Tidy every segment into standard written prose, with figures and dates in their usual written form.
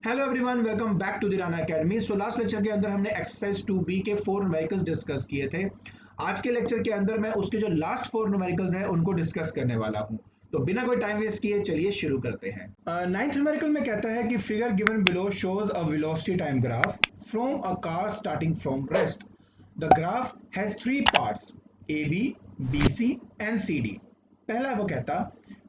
Hello everyone, welcome back to the Rana academy. So last lecture के अंदर हमने exercise 2B के 4 न्यूमेरिकल्स डिस्कस किए थे। आज के लेक्चर के अंदर मैं उसके जो लास्ट 4 न्यूमेरिकल्स हैं उनको डिस्कस करने वाला हूं। तो बिना कोई टाइम वेस्ट किए चलिए शुरू करते हैं। नाइन्थ न्यूमेरिकल में कहता है कि figure given below shows a velocity time graph from a car starting from rest. The graph has 3 parts A B C and C D. पहला वो कहता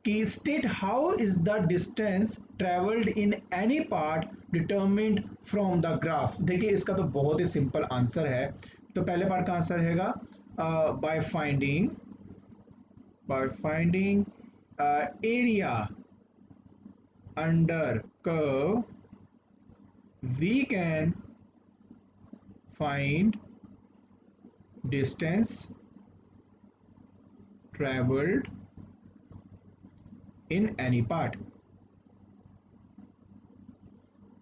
कि state how is the distance travelled in any part determined from the graph. देखिए इसका तो बहुत ही simple answer है। तो पहले पार्ट का आंसर रहेगा by finding area under curve we can find distance travelled in any part.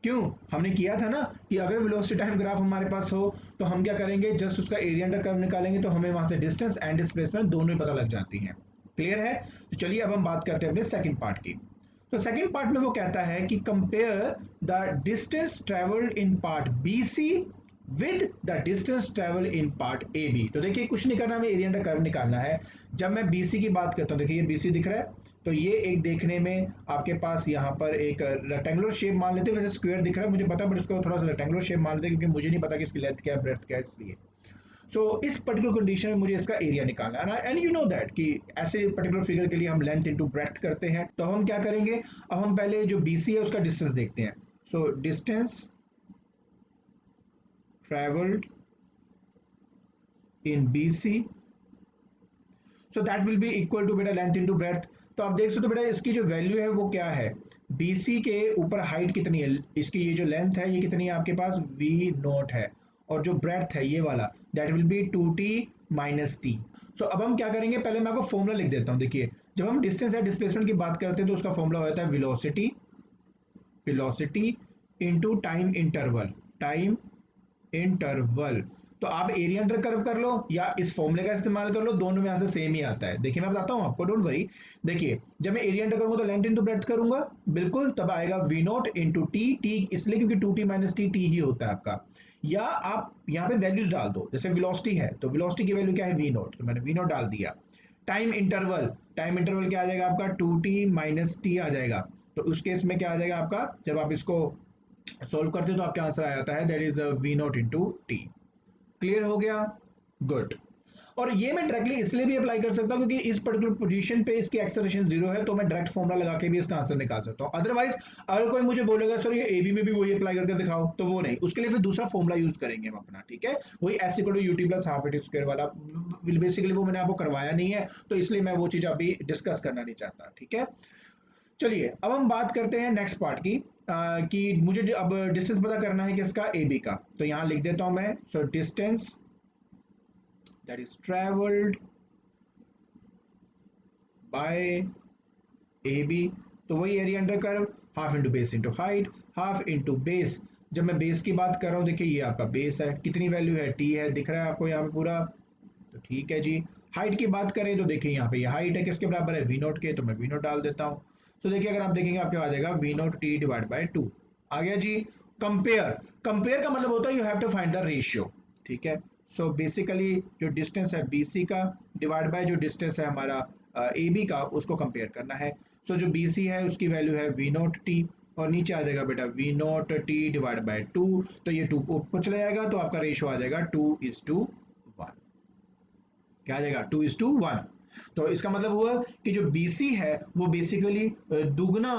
क्यों? हमने किया था ना कि अगर वेलोसिटी टाइम ग्राफ हमारे पास हो तो हम क्या करेंगे, जस्ट उसका एरिया अंडर कर्व निकालेंगे तो हमें वहां से डिस्टेंस एंड डिस्प्लेसमेंट दोनों ही पता लग जाती हैं। क्लियर है? तो चलिए अब हम बात करते हैं अपने सेकंड पार्ट की। तो सेकंड पार्ट में वो कहता है कि compare the distance travelled in part B C with the distance travel in part A B. तो देखिए कुछ नहीं करना, हमें एरिया अंडर कर्व निकालना है। जब मैं बीसी की बात करता हूँ, देखिए ये बीसी दिख रहा है, तो ये एक देखने में आपके पास यहाँ पर एक रेक्टेंगुलर शेप मान लेते हैं। वैसे स्क्वायर दिख रहा है मुझे पता, बट इसको थोड़ा सा रेक्टेंगुलर शेप मान लेते हैं क्योंकि मुझे नहीं पता कि इसकी लेंथ क्या है, ब्रेड्थ क्या है, इसलिए। इस पर्टिकुलर कंडीशन में मुझे इसका एरिया निकालना है ना, एंड यू नो दैट कि ऐसे पर्टिकुलर फिगर के लिए हम लेंथ इनटू ब्रेड्थ करते हैं। तो हम क्या करेंगे, अब हम पहले जो बीसी है उसका डिस्टेंस देखते हैं। Distance travelled in BC, so that will be equal to बेटा लेंथ इनटू ब्रेड्थ। तो आप देख सकते हो बेटा इसकी जो वैल्यू है वो क्या है, BC के ऊपर हाइट कितनी है, इसकी ये जो लेंथ है ये कितनी है आपके पास V नोट है, और जो ब्रेड्थ है ये वाला that will be 2t minus T. So अब हम क्या करेंगे, पहले मैं आपको फॉर्मूला लिख देता हूँ। देखिए जब हम डिस्टेंस या डिस्प्लेसमेंट की बात करते हैं तो उसका फॉर्मूला होता है वेलोसिटी इनटू टाइम इंटरवल। तो आप एरिया अंडर कर्व कर लो या इस फॉर्मूले का इस्तेमाल कर लो, दोनों में यहां से सेम ही आता है। देखिए मैं बताता हूं आपको, डोंट वरी। देखिए जब मैं एरिया अंडर करूंगा तो लेंथ इनटू ब्रेड्थ करूंगा, बिल्कुल, तब आएगा वी नॉट इंटू टी इसलिए क्योंकि 2t माइनस टी ही होता है आपका। या आप यहाँ पे वैल्यूज डाल दो, जैसे वेलोसिटी है तो वेलोसिटी की वैल्यू क्या है वी नॉट, तो मैंने वी नॉट डाल दिया। टाइम इंटरवल क्या आ जाएगा आपका 2t माइनस टी आ जाएगा। तो उस केस में क्या आ जाएगा आपका, जब आप इसको सॉल्व करते हो तो आपका आंसर आ जाता है that is v naught into t. Clear हो गया? गुड। और ये मैं डायरेक्टली इसलिए भी अप्लाई कर सकता हूं क्योंकि इस पर्टिकुलर पोजीशन पे इसकी एक्सेलरेशन 0 है, तो मैं डायरेक्ट फॉर्मूला लगा के भी इसका आंसर निकाल सकता हूं। अदरवाइज अगर कोई मुझे बोलेगा सर ये एबी में भी वही अप्लाई करके दिखाओ, तो वो नहीं, उसके लिए फिर दूसरा फॉर्मूला यूज करेंगे हम अपना, ठीक है, वही S equal to ut plus half it square वाला। बेसिकली वो मैंने आपको करवाया नहीं है, तो इसलिए मैं वो चीज अभी डिस्कस करना नहीं चाहता, ठीक है। चलिए अब हम बात करते हैं नेक्स्ट पार्ट की, कि मुझे अब डिस्टेंस पता करना है किसका, ए बी का। तो यहां लिख देता हूं मैं, distance that is travelled by A B. तो वही area under curve, half into base into height, half into base. जब मैं बेस की बात कर रहा हूं, देखिए ये आपका बेस है, कितनी वैल्यू है, टी है, दिख रहा है आपको यहाँ पे पूरा, तो ठीक है जी। हाइट की बात करें तो देखिए यहाँ पे ये हाइट है किसके बराबर है, वी नोट के, तो मैं वी नोट डाल देता हूँ। देखिए अगर आप देखेंगे आपके आ जाएगा v naught t divide by 2 आ गया जी। कंपेयर, कंपेयर का मतलब होता है you have to find the ratio, ठीक है। बेसिकली जो डिस्टेंस है बीसी का डिवाइड बाय जो डिस्टेंस है हमारा ए बी का, उसको कंपेयर करना है। जो बीसी है उसकी वैल्यू है वी नोट टी, और नीचे आ जाएगा बेटा v naught t divide by 2, तो ये 2 ऊपर चला जाएगा, तो आपका रेशियो आ जाएगा 2:1। क्या आ जाएगा, 2:1। तो इसका मतलब हुआ कि जो BC है वो बेसिकली दुगना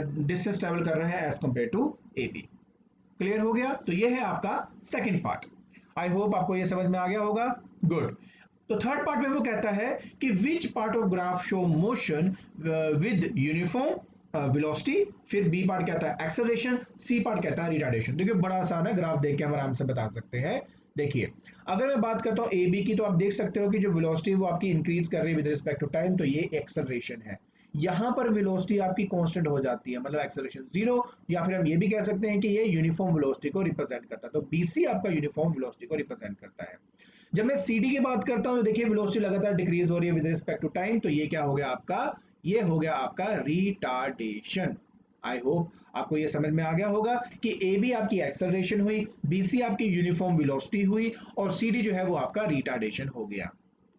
डिस्टेंस ट्रेवल कर रहा है as compared to AB। Clear हो गया? तो ये है आपका सेकंड पार्ट। आई होप आपको ये समझ में आ गया होगा। गुड। तो थर्ड पार्ट में वो कहता है कि which part of graph show motion with uniform velocity. फिर बी पार्ट कहता है एक्सेलरेशन, सी पार्ट कहता है रिटार्डेशन। देखिए बड़ा आसान है, ग्राफ देख के हम आराम से बता सकते हैं। देखिए अगर मैं बात करता हूं ए बी की, तो आप देख सकते हो कि जो वेलोसिटी वो आपकी इंक्रीज कर रही है विद रिस्पेक्ट टू टाइम, तो ये एक्सेलरेशन है। यहां पर वेलोसिटी आपकी कांस्टेंट हो जाती है, मतलब एक्सेलरेशन 0, या फिर हम ये भी कह सकते हैं कि ये यूनिफॉर्म वेलोसिटी को रिप्रेजेंट करता है। तो BC आपका यूनिफॉर्म वेलोसिटी को रिप्रेजेंट करता है। जब मैं CD की बात करता हूं तो देखिए वेलोसिटी लगातार डिक्रीज हो रही है विद रिस्पेक्ट टू टाइम, तो ये क्या हो गया आपका, ये हो गया आपका रिटार्डेशन। आई होप आपको ये समझ में आ गया होगा कि ए बी आपकी एक्सेलरेशन हुई, बी सी आपकी यूनिफॉर्म वेलोसिटी हुई और सी डी जो है वो आपका रिटार्डेशन हो गया।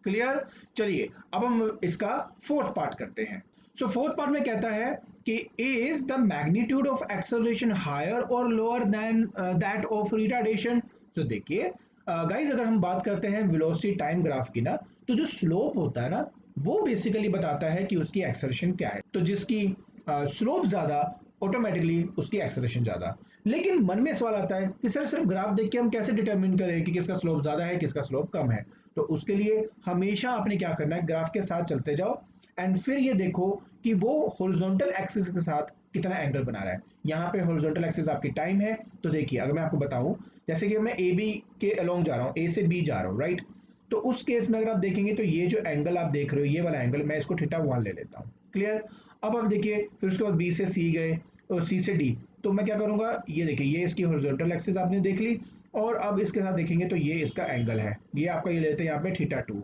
क्लियर? चलिए अब हम इसका फोर्थ पार्ट करते हैं। सो फोर्थ पार्ट में कहता है कि is the magnitude of acceleration higher और lower than that of retardation. So देखिए गाइस, अगर हम बात करते हैं वेलोसिटी टाइम ग्राफ की ना, तो जो स्लोप होता है ना, वो बेसिकली बताता है कि उसकी एक्सेलरेशन क्या है। तो जिसकी स्लोप ज्यादा, ऑटोमेटिकली उसकी एक्सेलरेशन ज्यादा। लेकिन मन में सवाल आता है कि सर सिर्फ ग्राफ देख के हम कैसे डिटरमिन करें कि किसका स्लोप ज्यादा है किसका स्लोप कम है। तो उसके लिए हमेशा आपने क्या करना है, ग्राफ के साथ चलते जाओ एंड फिर ये देखो कि वो हॉरिजॉन्टल एक्सिस के साथ कितना एंगल बना रहा है। यहाँ पे हॉरिजॉन्टल एक्सिस आपकी टाइम है। तो देखिए अगर मैं आपको बताऊं, जैसे कि मैं ए बी के अलोंग जा रहा हूँ, ए से बी जा रहा हूँ, राइट। तो उस केस में अगर आप देखेंगे तो ये जो एंगल आप देख रहे हो, ये वाला एंगल, मैं इसको थीटा 1 ले लेता हूँ। क्लियर? अब आप देखिए फिर उसके बाद बी से सी गए और सी से डी। तो मैं क्या करूंगा, ये देखिए ये इसकी हॉरिजॉन्टल एक्सिस आपने देख ली और अब इसके साथ देखेंगे तो ये इसका एंगल है, ये आपका ये लेते हैं यहाँ पे थीटा 2।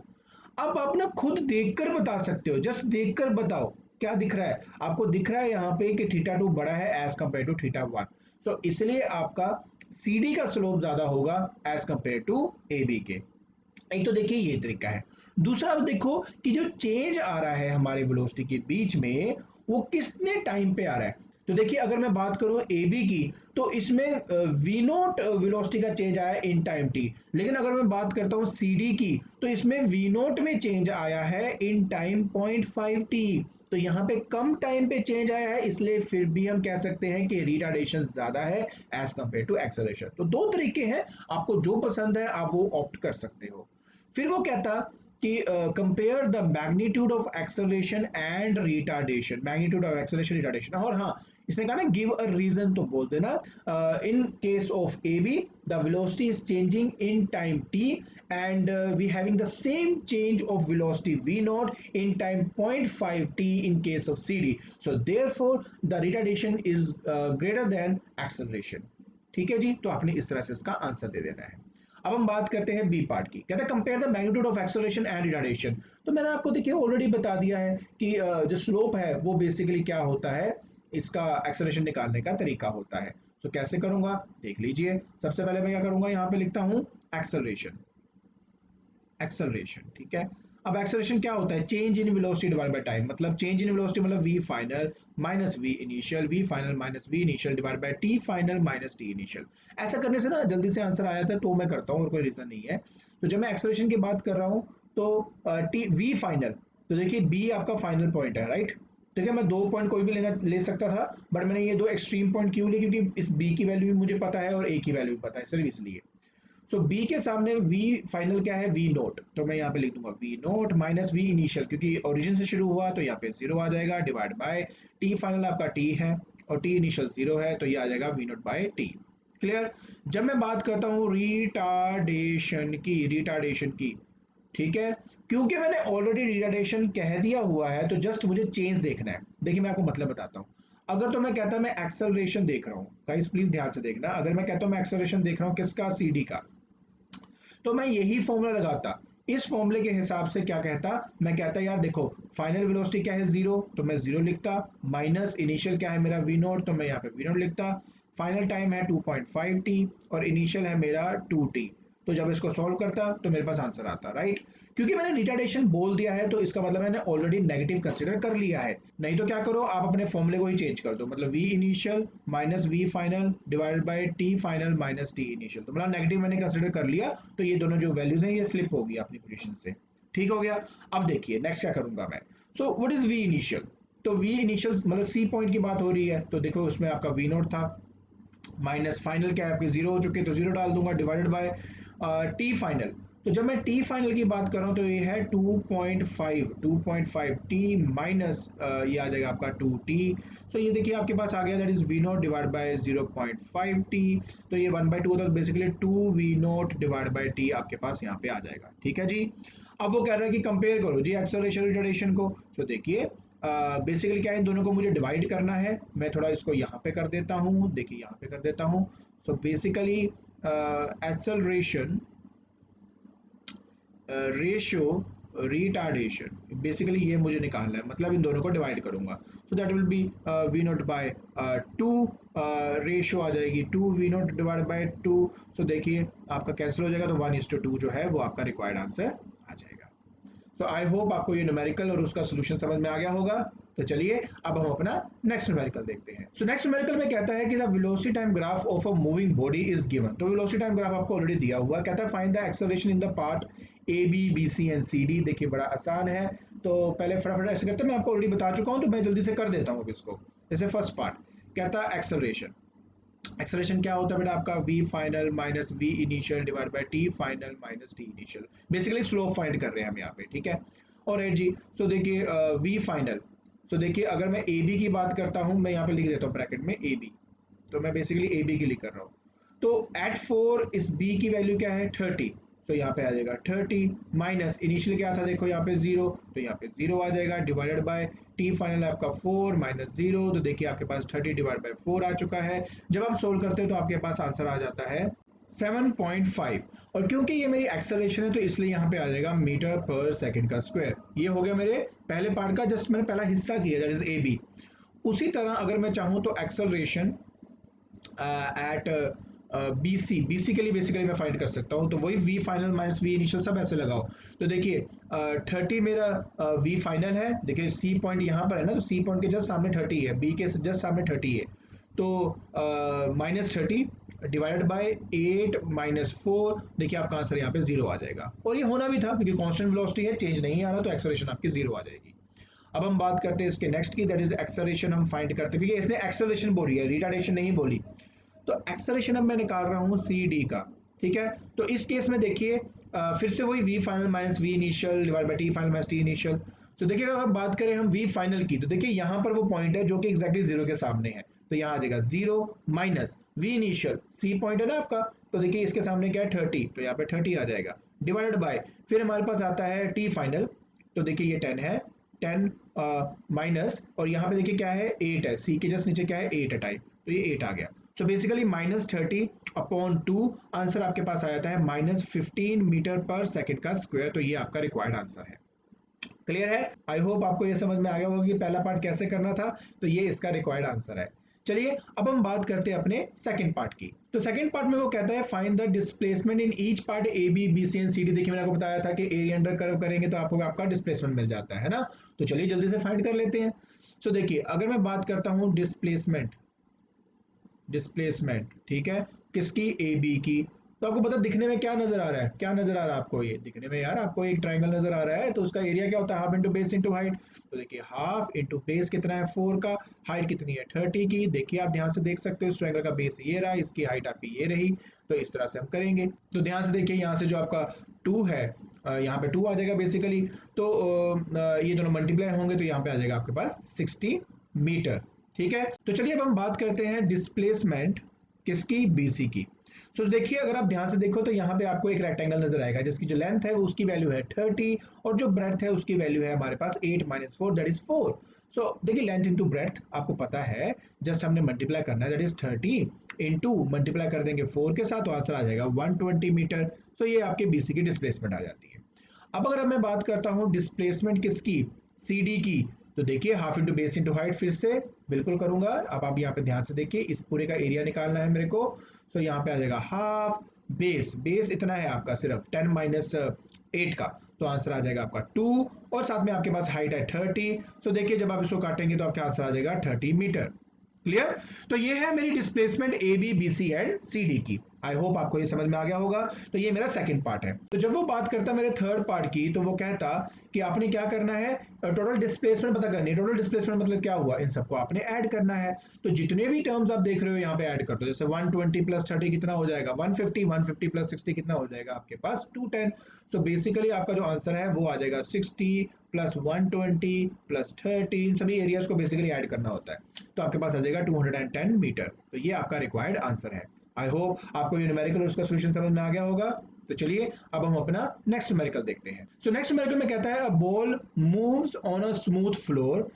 अब आप ना खुद देखकर बता सकते हो, जस्ट देखकर बताओ क्या दिख रहा है आपको। दिख रहा है यहाँ पे कि थीटा 2 बड़ा है as compared to theta 1। So इसलिए आपका सी डी का स्लोप ज्यादा होगा as compared to A B के। एक तो देखिए ये तरीका है। दूसरा अब देखो कि जो चेंज आ रहा है हमारे वेलोसिटी के बीच में, वो कितने टाइम पे आ रहा है। तो देखिए अगर मैं बात करूं ए बी की, तो इसमें वी नोट वेलोसिटी का चेंज आया इन टाइम टी। लेकिन अगर मैं बात करता हूं सी डी की, तो इसमें वी नोट में चेंज आया है इन टाइम 0.5 टी। तो यहाँ पे कम टाइम पे चेंज आया है, इसलिए फिर भी हम कह सकते हैं कि रिटार्डेशन ज्यादा है एज कंपेयर टू एक्सेलरेशन। तो दो तरीके हैं, आपको जो पसंद है आप वो ऑप्ट कर सकते हो। फिर वो कहता कि compare the magnitude of acceleration and retardation, magnitude of acceleration retardation. और हाँ, इसमें कहा ना गिव अ रीजन, तो बोल देना in case of A B the velocity is changing in time t and we having the same change of velocity v naught in time 0.5 t in case of cd, so therefore the retardation is greater than acceleration. ठीक है जी, तो आपने इस तरह से इसका answer दे देना है। अब हम बात करते हैं बी पार्ट की। कहता है compare the magnitude of acceleration and retardation. तो मैंने आपको देखिए ऑलरेडी बता दिया है कि जो स्लोप है वो बेसिकली क्या होता है, इसका एक्सेलरेशन निकालने का तरीका होता है। तो कैसे करूंगा देख लीजिए। सबसे पहले मैं क्या करूंगा, यहाँ पे लिखता हूँ एक्सेलरेशन। एक्सेलरेशन ठीक है। अब एक्सेलरेशन क्या होता है, change in velocity divide by time. मतलब चेंज इन वेलोसिटी मतलब v final minus v initial, v final minus v initial divide by t final minus t initial. ऐसा करने से ना जल्दी से आंसर आया था, तो मैं करता हूँ और कोई रीजन नहीं है। तो जब मैं एक्सेलरेशन की बात कर रहा हूँ तो टी वी फाइनल, तो देखिए बी आपका फाइनल पॉइंट है, राइट। ठीक है, मैं दो पॉइंट कोई भी ले सकता था, बट मैंने ये दो एक्सट्रीम पॉइंट क्यों लिए, क्योंकि इस बी की वैल्यू भी मुझे पता है और ए की वैल्यू भी पता है, सिर्फ इसलिए। सो बी के सामने वी फाइनल क्या है, वी नोट। तो मैं यहाँ पे लिख दूंगा v naught minus v initial, क्योंकि ओरिजिन से शुरू हुआ तो यहाँ पे 0 आ जाएगा, डिवाइड बाय टी फाइनल आपका टी है और टी इनिशियल 0 है, तो ये आ जाएगा v naught by t. Clear? जब मैं बात करता हूँ रिटार्डेशन की, ठीक है, क्योंकि मैंने ऑलरेडी रिटार्डेशन कह दिया हुआ है तो जस्ट मुझे चेंज देखना है। देखिए मैं आपको मतलब बताता हूँ। अगर तो मैं कहता मैं एक्सेलरेशन देख रहा हूँ, गाइस प्लीज ध्यान से देखना, अगर मैं कहता हूँ मैं एक्सेलरेशन देख रहा हूँ किसका, सीडी का, तो मैं यही फॉर्मूला लगाता। इस फॉर्मूले के हिसाब से क्या कहता, मैं कहता यार देखो फाइनल वेलोसिटी क्या है 0, तो मैं 0 लिखता, माइनस इनिशियल क्या है मेरा वी नोट, तो मैं यहाँ पे वी नोट लिखता, फाइनल टाइम है 2.5 टी और इनिशियल है मेरा 2 टी। तो जब इसको सॉल्व करता तो मेरे पास आंसर आता, राइट। क्योंकि मैंने रिटार्डेशन बोल दिया है तो इसका मतलब मैंने ऑलरेडी नेगेटिव कंसीडर कर लिया है। नहीं तो क्या करो, आप अपने फॉर्मूले को ही चेंज कर दो, मतलब v initial minus v final divided by t final minus t initial, तो मतलब नेगेटिव मैंने कंसीडर कर लिया, तो ये दोनों जो वैल्यूज हैं ये फ्लिप होगी अपनी पोजीशन से। ठीक हो गया। अब देखिए नेक्स्ट क्या करूंगा मैं। So what is v initial, तो वी इनिशियल मतलब सी पॉइंट की बात हो रही है, तो देखो उसमें आपका वी नोट था, माइनस फाइनल क्या है आपके 0 हो चुके, तो 0 डाल दूंगा, डिवाइडेड बाय टी फाइनल। तो जब मैं टी फाइनल की बात कर रहा हूँ तो ये है 2.5 टी माइनस ये आ जाएगा आपका 2 टी। सो ये देखिए आपके पास आ गया, that is v naught divide by 0.5 t. तो ये 1/2 होता है, basically 2 v naught divide by t आपके पास यहाँ पे आ जाएगा। ठीक है जी। अब वो कह रहा है कि कंपेयर करो जी एक्सेलरेशन रिटार्डेशन को। सो देखिए बेसिकली क्या है, इन दोनों को मुझे डिवाइड करना है। मैं थोड़ा इसको यहाँ पे कर देता हूँ, देखिए यहाँ पे कर देता हूँ। So basically acceleration ratio retardation, basically ये मुझे निकालना है, मतलब इन दोनों को डिवाइड करूंगा, so that will be V naught by 2, ratio आ जाएगी 2 V naught divide by 2। So देखिए आपका कैंसिल हो जाएगा, तो 1:2 जो है वो आपका रिक्वायर्ड आंसर आ जाएगा। सो आई होप आपको ये न्यूमेरिकल और उसका सोल्यूशन समझ में आ गया होगा। तो चलिए अब हम अपना नेक्स्ट न्यूमेरिकल देखते हैं। सो नेक्स्ट न्यूमेरिकल में कहता है कि the velocity time graph of a moving body is given. तो वेलोसिटी टाइम ग्राफ आपको ऑलरेडी दिया हुआ है, कहता है find the acceleration in the part A B B C and C D. देखिए बड़ा आसान है, तो पहले फटाफट ऐसे करते हैं, मैं आपको ऑलरेडी बता चुका हूँ तो मैं जल्दी से कर देता हूँ इसको। जैसे फर्स्ट पार्ट कहता है एक्सेलरेशन, एक्सेलरेशन क्या होता है बेटा आपका v final minus v initial divide bye t final minus t initial, basically slope find कर रहे हैं हम यहाँ पे, ठीक है। और है जी, सो देखिए v फाइनल, सो देखिए अगर मैं ए बी की बात करता हूँ, मैं यहाँ पे लिख देता हूँ ब्रैकेट में ए बी, तो मैं बेसिकली ए बी की लिख कर रहा हूँ। तो एट 4 इस बी की वैल्यू क्या है 30, तो यहाँ पे आ जाएगा 30 माइनस इनिशियल क्या था देखो यहाँ पे 0, तो यहाँ पे 0 आ जाएगा डिवाइडेड बाय टी फाइनल आपका 4 माइनस 0, तो देखिए आपके पास 30 डिवाइड बाय 4 आ चुका है। जब आप सोल्व करते हो तो आपके पास आंसर आ जाता है 7.5, और क्योंकि ये मेरी एक्सेलरेशन है तो इसलिए यहाँ पे आ जाएगा मीटर पर सेकंड का स्क्वायर। ये हो गया मेरे पहले पार्ट का, जस्ट मैंने पहला हिस्सा किया दैट इज ए बी। उसी तरह अगर मैं चाहूँ तो एक्सेलरेशन एट बी सी के लिए बेसिकली मैं फाइंड कर सकता हूँ, तो वही v final minus v initial सब ऐसे लगाओ। तो देखिए 30 मेरा वी फाइनल है, देखिए सी पॉइंट यहाँ पर है ना, तो सी पॉइंट के जस्ट सामने 30 है, बी के जस्ट सामने 30 है, तो माइनस 30 डिवाइडेड बाय 8 माइनस 4, देखिए आपका आंसर यहाँ पे 0 आ जाएगा। और ये होना भी था क्योंकि कांस्टेंट वेलोसिटी है, चेंज नहीं आ रहा, तो एक्सेलरेशन आपकी 0 आ जाएगी। अब हम बात करते हैं इसके नेक्स्ट की, दैट इज एक्सेलरेशन हम फाइंड करते हैं, क्योंकि इसने एक्सेलरेशन बोली है, रिटार्डेशन नहीं बोली। तो एक्सेलरेशन अब मैं निकाल रहा हूँ सी डी का, ठीक है। तो इस केस में देखिए फिर से वही v final minus v initial divide by t final minus t initial. तो देखिए अगर बात करें हम वी फाइनल की, तो देखिए यहाँ पर वो पॉइंट है जो कि एग्जैक्टली 0 के सामने है, तो यहाँ आ जाएगा 0 minus v initial, C point है ना आपका, तो देखिए इसके सामने क्या है 30, तो यहाँ पे 30 आ जाएगा डिवाइडेड बाय, फिर हमारे पास आता है टी फाइनल, तो देखिए ये 10 है, 10 माइनस, और यहाँ पे देखिए क्या है 8 है, सी के जस्ट नीचे क्या है 8 है टाइप, तो ये 8 आ गया। So basically minus 30 upon 2, answer आपके पास आ जाता है माइनस 15 मीटर पर सेकंड का स्क्वायर, तो ये आपका रिक्वायर्ड आंसर है। क्लियर है? आई होप आपको ये समझ में आ गया होगा कि पहला पार्ट कैसे करना था, तो ये इसका रिक्वायर्ड आंसर है। चलिए अब हम बात करते हैं अपने सेकंड पार्ट की। तो सेकंड पार्ट में वो कहता है find the displacement in each part A B B C and C D. देखिए मैंने आपको बताया था कि एरिया अंडर कर्व करेंगे तो आपको आपका डिस्प्लेसमेंट मिल जाता है ना, तो चलिए जल्दी से फाइंड कर लेते हैं। सो देखिए अगर मैं बात करता हूं डिस्प्लेसमेंट, डिस्प्लेसमेंट ठीक है किसकी, ए बी की, तो आपको पता दिखने में क्या नजर आ रहा है, क्या नजर आ रहा है आपको, ये दिखने में यार आपको एक ट्रायंगल नजर आ रहा है, तो उसका एरिया क्या होता है half into base into height. तो देखिए हाफ इंटू बेस कितना है 4 का, हाइट कितनी है 30 की, देखिए आप ध्यान से देख सकते हो इस ट्रायंगल का बेस ये रहा, इसकी हाइट आपकी ये रही, तो इस तरह से हम करेंगे। तो ध्यान से देखिए यहाँ से जो आपका 2 है यहाँ पे 2 आ जाएगा बेसिकली, तो ये दोनों मल्टीप्लाई होंगे तो यहाँ पे आ जाएगा आपके पास 60 मीटर, ठीक है। तो चलिए अब हम बात करते हैं डिस्प्लेसमेंट किसकी, बीसी की। सो देखिए अगर आप ध्यान से देखो तो यहाँ पे आपको एक रेक्टेंगल नजर आएगा जिसकी जो लेंथ है वो उसकी वैल्यू है 30 और जो ब्रेड्थ है उसकी वैल्यू है हमारे पास 8 माइनस 4 दैट इज 4। सो देखिए लेंथ इंटू ब्रेड्थ आपको पता है, जस्ट हमने मल्टीप्लाई करना है, दैट इज 30 इंटू मल्टीप्लाई कर देंगे 4 के साथ तो आंसर आ जाएगा 120 मीटर। सो ये आपके बीसी की डिस्प्लेसमेंट आ जाती है। अब अगर मैं बात करता हूँ डिस्प्लेसमेंट किसकी, सी डी की, तो देखिए half into base into height फिर से बिल्कुल करूंगा। अब आप यहाँ पे ध्यान से देखिए इस पूरे का एरिया निकालना है मेरे को, तो यहाँ पे आ जाएगा हाफ बेस, बेस इतना है आपका सिर्फ 10 माइनस 8 का, तो आंसर आ जाएगा आपका 2 और साथ में आपके पास हाइट है 30। सो देखिए जब आप इसको काटेंगे तो आपका आंसर आ जाएगा 30 मीटर। क्लियर? तो ये है मेरी displacement A B B C and C D की। आई होप आपको ये समझ में आ गया होगा। तो ये मेरा सेकंड पार्ट है। तो जब वो बात करता मेरे थर्ड पार्ट की, तो वो कहता कि आपने क्या करना है, टोटल डिस्प्लेसमेंट पता करनी है। टोटल डिस्प्लेसमेंट मतलब क्या हुआ, इन सबको आपने ऐड करना है। तो जितने भी टर्म्स आप देख रहे हो यहाँ पे ऐड कर दो, जैसे 120 प्लस 30 कितना हो जाएगा 150, 150 प्लस 60 कितना हो जाएगा आपके पास 210। सो बेसिकली आपका जो आंसर है वो आ जाएगा 60 प्लस 120 प्लस 30, इन सभी एरियाज को बेसिकली ऐड करना होता है, तो आपके पास आ जाएगा 210 मीटर। तो ये आपका रिक्वायर्ड आंसर है। आई होप आपको ये न्यूमेरिकल और उसका सॉल्यूशन समझ में आ गया होगा। तो चलिए अब हम अपना नेक्स्ट न्यूमेरिकल देखते हैं। सो नेक्स्ट न्यूमेरिकल में कहता है a ball moves on a smooth floor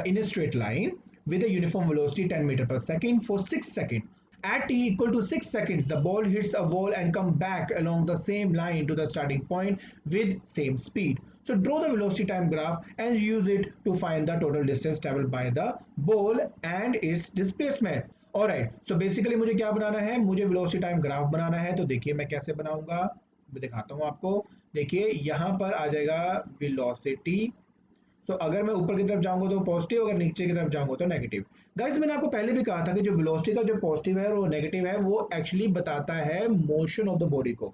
in a straight line with a uniform velocity 10 metre per second for 6 second At t equal to 6 seconds, the ball hits a wall and come back along the same line to the starting point with same speed. So draw the velocity time graph and use it to find the total distance traveled by the ball and its displacement. Alright, so basically मुझे क्या बनाना है, मुझे velocity time graph बनाना है। तो देखिए मैं कैसे बनाऊंगा, मैं दिखाता हूँ आपको। देखिए यहाँ पर आ जाएगा velocity। सो अगर मैं ऊपर की तरफ जाऊंगा तो पॉजिटिव, अगर नीचे की तरफ जाऊंगा तो नेगेटिव। गाइस मैंने आपको पहले भी कहा था कि जो वेलोसिटी का जो पॉजिटिव है और वो नेगेटिव है, वो एक्चुअली बताता है मोशन ऑफ द बॉडी को,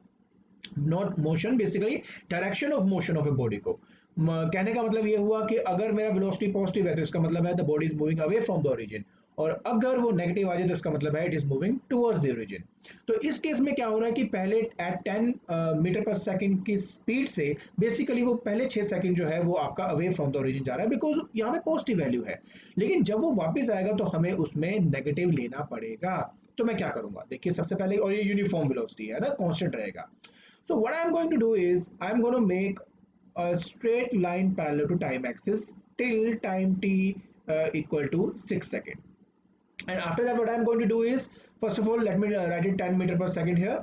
not motion, basically direction of motion of a body को। कहने का मतलब ये हुआ कि अगर मेरा वेलोसिटी पॉजिटिव है तो इसका मतलब है the body is moving away from the origin, और अगर वो नेगेटिव आ जाए तो इसका मतलब है it is moving towards the origin. तो इस केस में क्या हो रहा है कि पहले एट 10 मीटर पर सेकंड की स्पीड से बेसिकली वो पहले 6 सेकंड जो है वो आपका अवे फ्रॉम द ओरिजिन जा रहा है, बिकॉज यहाँ पे पॉजिटिव वैल्यू है। लेकिन जब वो वापस आएगा तो हमें उसमें नेगेटिव लेना पड़ेगा। तो मैं क्या करूंगा, देखिए सबसे पहले, और ये यूनिफॉर्म वेलोसिटी है ना, कांस्टेंट रहेगा। So what I'm going to do is I'm going to make a straight line parallel to time axis till time t equal to 6 seconds. And after that what I'm going to do is, first of all let me write it 10 meter per second here.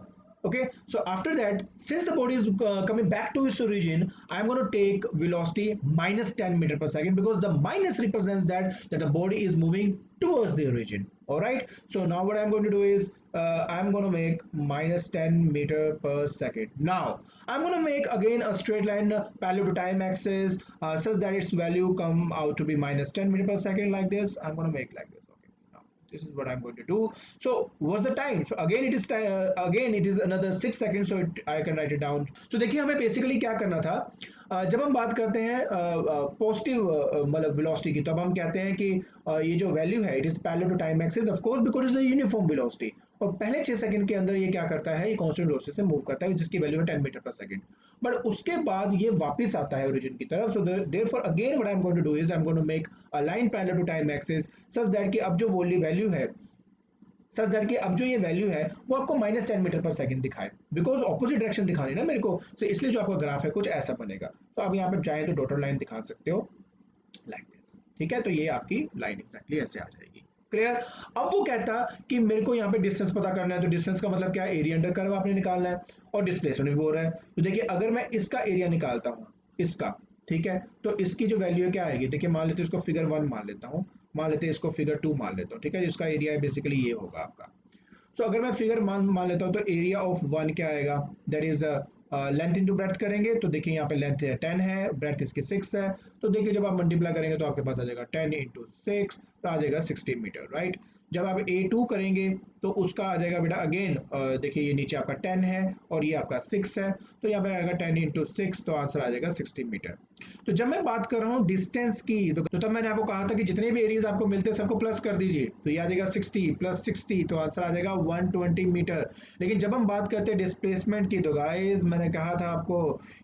Okay, so after that, since the body is coming back to its origin, I'm going to take velocity minus 10 meter per second, because the minus represents that the body is moving towards the origin. All right, so now what I'm going to do is I'm going to make minus 10 meter per second. Now I'm going to make again a straight line parallel to time axis such that its value come out to be minus 10 meter per second, like this. I'm going to make like this. This is what I'm going to do. So what's the time? So again it is again it is another 6 seconds, so I can write it down. So देखिए हमें basically क्या करना था, जब हम बात करते हैं पॉजिटिव मतलब वेलोसिटी की, तो अब हम कहते हैं कि ये जो वैल्यू है it is parallel to time axis, of course because is a uniform velocity, और पहले 6 सेकंड के अंदर ये क्या करता है, ये कांस्टेंट वेलोसिटी से मूव करता है जिसकी वैल्यू है 10 मीटर पर सेकंड। बट उसके बाद ये वापस आता है ओरिजिन की तरफ। So therefore again what I am going to do is I am going to make a line parallel to time axis such that कि अब जो वैल्यू है, सच दैट कि अब जो ये वैल्यू है वो आपको माइनस 10 मीटर पर सेकंड दिखाए, बिकॉज ऑपोजिट डायरेक्शन दिखानी ना मेरे को, so इसलिए जो आपका ग्राफ है कुछ ऐसा बनेगा। तो आप यहाँ पर चाहे तो डॉटेड लाइन दिखा सकते हो लाइक दिस, ठीक है। तो ये आपकी लाइन एग्जैक्टली ऐसे आ जाएगी। क्लियर। अब वो कहता कि मेरे को यहाँ पे डिस्टेंस पता करना है, तो डिस्टेंस का मतलब क्या है, एरिया अंडर कर्व आपने निकालना है, और डिस्प्लेसमेंट भी बोल रहा है। तो देखिए अगर मैं इसका एरिया निकालता हूँ, इसका, ठीक है, तो इसकी जो वैल्यू है क्या आएगी, देखिए मान लेते हैं इसको फिगर 1 मान लेता हूँ, मान लेते हैं इसको फिगर 2 मान लेता हूँ, ठीक है, जिसका एरिया है बेसिकली ये होगा आपका। सो अगर मैं फिगर मान लेता हूँ तो एरिया ऑफ 1 क्या आएगा, that is length into breadth करेंगे, तो देखिए यहाँ पे लेंथ 10 है, ब्रेथ इसकी 6 है, तो देखिए जब आप मल्टीप्लाई करेंगे तो आपके पास आ जाएगा 10 इंटू 6, तो आ जाएगा 60 मीटर, राइट। जब आप A2 करेंगे तो उसका आ जाएगा बेटा अगेन, देखिए ये नीचे आपका 10 है और ये आपका 6 है, तो यहाँ पे आएगा 10 इंटू 6, तो आंसर आ जाएगा 60 मीटर। तो जब मैं बात कर रहा हूँ डिस्टेंस की, तो तब मैंने आपको कहा था कि जितने भी एरियाज आपको मिलते हैं सबको प्लस कर दीजिए, तो ये आ जाएगा 60 प्लस 60, तो आंसर आ जाएगा 120 मीटर। लेकिन जब हम बात करते हैं डिस्प्लेसमेंट की, तो गाइस मैंने कहा था आपको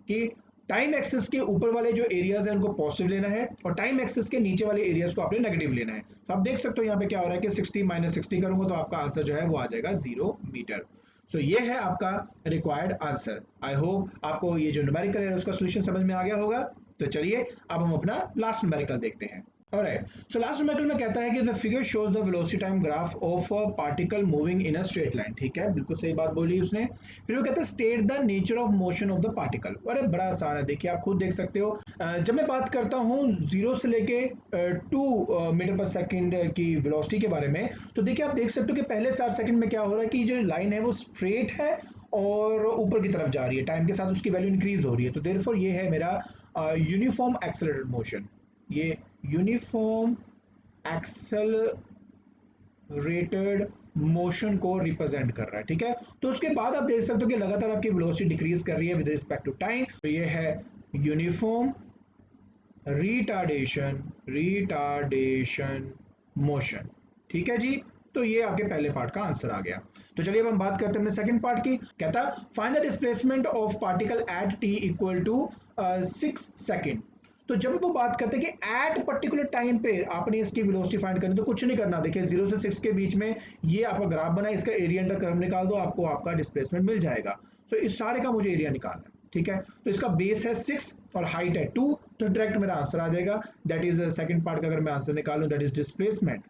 कि टाइम एक्सिस के ऊपर वाले जो एरियाज हैं उनको पॉजिटिव लेना है, और टाइम एक्सिस के नीचे वाले एरियाज को आपने नेगेटिव लेना है। तो आप देख सकते हो यहाँ पे क्या हो रहा है कि 60 माइनस 60 करूंगा तो आपका आंसर जो है वो आ जाएगा 0 मीटर। सो ये है आपका रिक्वायर्ड आंसर। आई होप आपको ये जो न्यूमेरिकल है उसका सोल्यूशन समझ में आ गया होगा। तो चलिए अब हम अपना लास्ट न्यूमेरिकल देखते हैं। Alright, so last न्यूमेरिकल में कहता है कि the figure shows the velocity time graph of a particle moving in a straight line। ठीक है, बिल्कुल सही बात बोली उसने। फिर वो कहता है state the nature of motion of the particle। अरे बड़ा आसान है, देखिए आप खुद देख सकते हो। जब मैं बात करता हूँ 0 से लेके 2 मीटर पर सेकंड की वेलोसिटी के बारे में, तो देखिए आप देख सकते हो कि पहले 4 सेकंड में क्या हो रहा है कि जो लाइन है वो स्ट्रेट है और ऊपर की तरफ जा रही है, टाइम के साथ उसकी वैल्यू इंक्रीज हो रही है। तो देयरफॉर ये है मेरा यूनिफॉर्म एक्सेलरेटेड मोशन, ये यूनिफॉर्म एक्सेलरेटेड मोशन को रिप्रेजेंट कर रहा है, ठीक है। तो उसके बाद आप देख सकते हो कि लगातार आपकी वेलोसिटी डिक्रीज कर रही है विद रिस्पेक्ट टू टाइम, तो ये है यूनिफॉर्म रिटार्डेशन मोशन, ठीक है जी। तो ये आपके पहले पार्ट का आंसर आ गया। तो चलिए अब हम बात करते हैं अपने सेकंड पार्ट की। कहता find the displacement of particle at t equal to 6 second. तो जब वो बात करते हैं कि एट पर्टिकुलर टाइम पे आपने इसकी वेलोसिटी फाइंड करनी, तो कुछ नहीं करना, देखिए 0 से 6 के बीच में ये आपका ग्राफ बना है, इसका एरिया अंडर कर्व निकाल दो, आपको आपका डिस्प्लेसमेंट मिल जाएगा। तो इस सारे का मुझे एरिया निकालना है, ठीक है। तो इसका बेस है 6 और हाइट है 2, तो डायरेक्ट मेरा आंसर आ जाएगा, दैट इज सेकंड पार्ट का अगर मैं आंसर निकालूं that is displacement.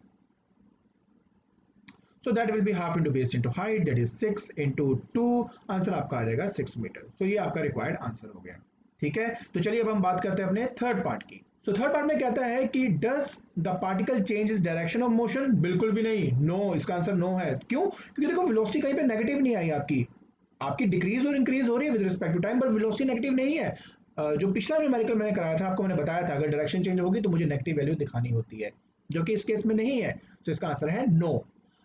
So that will be half into base into height, that is 6 into 2, answer आपका आ जाएगा 6 मीटर। सो ये आपका रिक्वायर्ड आंसर हो गया। ठीक है, तो चलिए अब हम बात करते हैं अपने थर्ड पार्ट की। सो थर्ड पार्ट में कहता है कि does the particle change is direction of motion, बिल्कुल भी नहीं, नो, इसका आंसर नो है। क्यों? क्योंकि देखो वेलोसिटी कहीं पे नेगेटिव नहीं आई आपकी, आपकी डिक्रीज और इंक्रीज हो रही है with respect to time, but velocity negative नहीं है। जो पिछला न्यूमेरिकल मैंने कराया था आपको, मैंने बताया था अगर डायरेक्शन चेंज होगी तो मुझे नेगेटिव वैल्यू दिखानी होती है, जो कि इस केस में नहीं है। तो इसका आंसर है नो।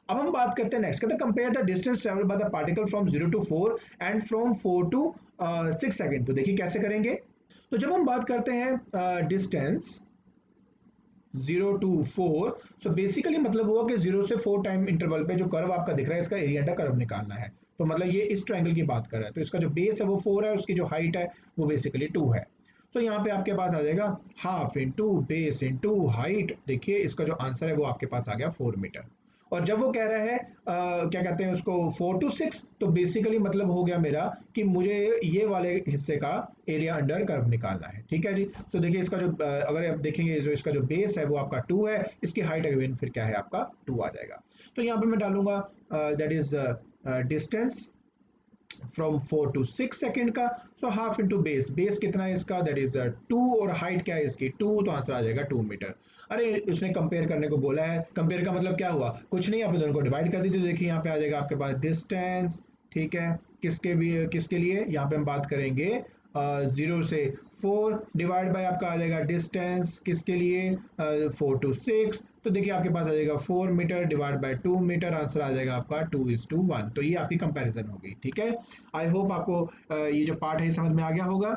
अब हम बात करते हैं नेक्स्ट, कहते हैं compare the distance travel by the particle from 0 to 4 and from 4 to 6 second. तो देखिए कैसे करेंगे। तो जब हम बात करते हैं डिस्टेंस 0 टू 4, सो बेसिकली मतलब हुआ कि 0 से 4 टाइम इंटरवल पे जो कर्व आपका दिख रहा है, इसका एरिया अंडर कर्व निकालना है। तो मतलब ये इस ट्रायंगल की बात कर रहा है, तो इसका जो बेस है वो 4 है, उसकी जो हाइट है वो बेसिकली 2 है। तो यहाँ पे आपके पास आ जाएगा half into base into height, देखिए इसका जो आंसर है वो आपके पास आ गया 4 मीटर। और जब वो कह रहा है क्या कहते हैं उसको 4 टू 6, तो बेसिकली मतलब हो गया मेरा कि मुझे ये वाले हिस्से का एरिया अंडर कर्व निकालना है। ठीक है जी। तो देखिए इसका जो अगर आप देखेंगे जो इसका जो बेस है वो आपका 2 है, इसकी हाइट अगेन फिर क्या है आपका 2 आ जाएगा। तो यहाँ पे मैं डालूंगा that is distance from 4 to 6 second का। So half into base, base कितना है इसका, दैट इज 2, और हाइट क्या है इसकी 2, तो आंसर आ जाएगा 2 मीटर। अरे उसने कंपेयर करने को बोला है, कंपेयर का मतलब क्या हुआ, कुछ नहीं, आपने दोनों को डिवाइड कर दी, तो देखिए यहाँ पे आ जाएगा आपके पास डिस्टेंस। ठीक है, किसके भी किसके लिए, यहाँ पे हम बात करेंगे 0 से 4 डिवाइड बाय आपका आ जाएगा डिस्टेंस किसके लिए 4 टू 6, तो देखिए आपके पास आ जाएगा 4 metre divide by 2 metre, answer आ जाएगा आपका 2:1। तो ये आपकी कंपैरिजन हो गई। ठीक है, आई होप आपको ये जो पार्ट है समझ में आ गया होगा।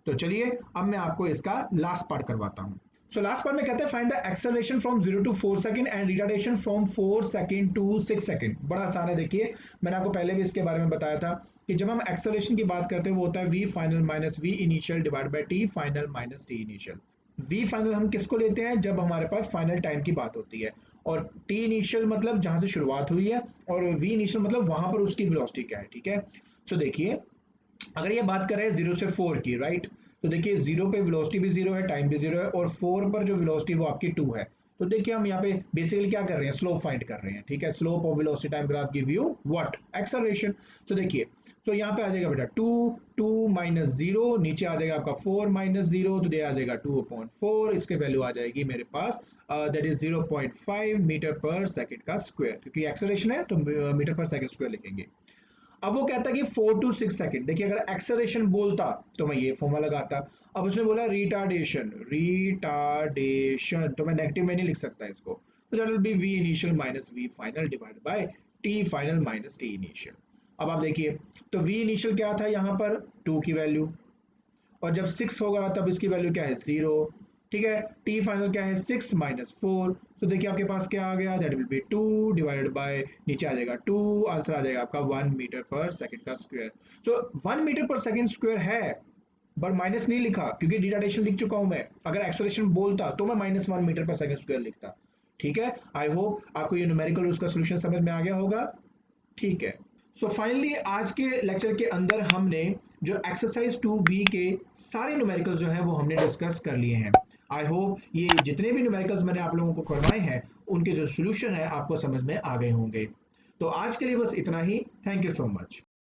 तो चलिए अब मैं आपको इसका लास्ट पार्ट करवाता हूँ। सो लास्ट पार्ट में कहते हैं find the acceleration from 0 to 4 second and retardation from 4 second to 6 second. बड़ा आसान है, देखिए मैंने आपको पहले भी इसके बारे में बताया था कि जब हम एक्सेलरेशन की बात करते हैं वो होता है v final minus v initial divide bye t final minus t initial. v final हम किसको लेते हैं, जब हमारे पास फाइनल टाइम की बात होती है, और t इनिशियल मतलब जहां से शुरुआत हुई है, और v इनिशियल मतलब वहां पर उसकी वेलोसिटी क्या है। ठीक है, सो देखिए अगर ये बात करें 0 से 4 की, राइट, तो देखिए 0 पे वेलोसिटी भी 0 है, टाइम भी 0 है, और 4 पर जो वेलोसिटी वो आपकी 2 है। तो देखिए हम यहाँ पे बेसिकली क्या कर रहे हैं, स्लोप फाइंड कर रहे हैं। ठीक है, slope of velocity time graph give you what, acceleration. तो देखिए तो यहाँ पे आ जाएगा बेटा 2 माइनस 0, नीचे आ जाएगा आपका 4 माइनस 0, तो ये आ जाएगा 2/4, इसके वैल्यू आ जाएगी मेरे पास दैट इज 0.5 मीटर पर सेकेंड का स्क्वायर, क्योंकि एक्सेलरेशन है तो मीटर पर सेकेंड स्क्वायर लिखेंगे। अब वो कहता है कि 4 टू 6 सेकंड, देखिए अगर एक्सेलरेशन बोलता तो मैं ये फॉर्मूला लगाता, अब उसने बोला रिटार्डेशन, रिटार्डेशन तो मैं नेगेटिव में नहीं लिख सकता इसको, तो that will B v initial minus v final divide by t final minus t initial. अब आप देखिए तो v इनिशियल क्या था यहाँ पर 2 की वैल्यू, और जब 6 होगा तब इसकी वैल्यू क्या है 0। ठीक है, टी फाइनल क्या है 6 माइनस 4, तो देखिए आपके पास क्या आ गया, that will B 2 divided by नीचे आ जाएगा 2, आंसर आ जाएगा आपका 1 मीटर पर सेकंड का स्क्वायर। सो 1 मीटर पर सेकंड स्क्वायर है, बट माइनस नहीं लिखा क्योंकि रिटार्डेशन लिख चुका हूं मैं। अगर एक्सेलरेशन बोलता तो मैं -1 मीटर पर सेकंड स्क्वायर लिखता। ठीक है, आई होप आपको ये न्यूमेरिकल उसका सोल्यूशन समझ में आ गया होगा। ठीक है, सो फाइनली आज के लेक्चर के अंदर हमने जो एक्सरसाइज 2b के सारे न्यूमेरिकल्स जो हैं वो हमने डिस्कस कर लिए हैं। आई होप ये जितने भी न्यूमेरिकल्स मैंने आप लोगों को करवाए हैं उनके जो सोल्यूशन है आपको समझ में आ गए होंगे। तो आज के लिए बस इतना ही। Thank you so much.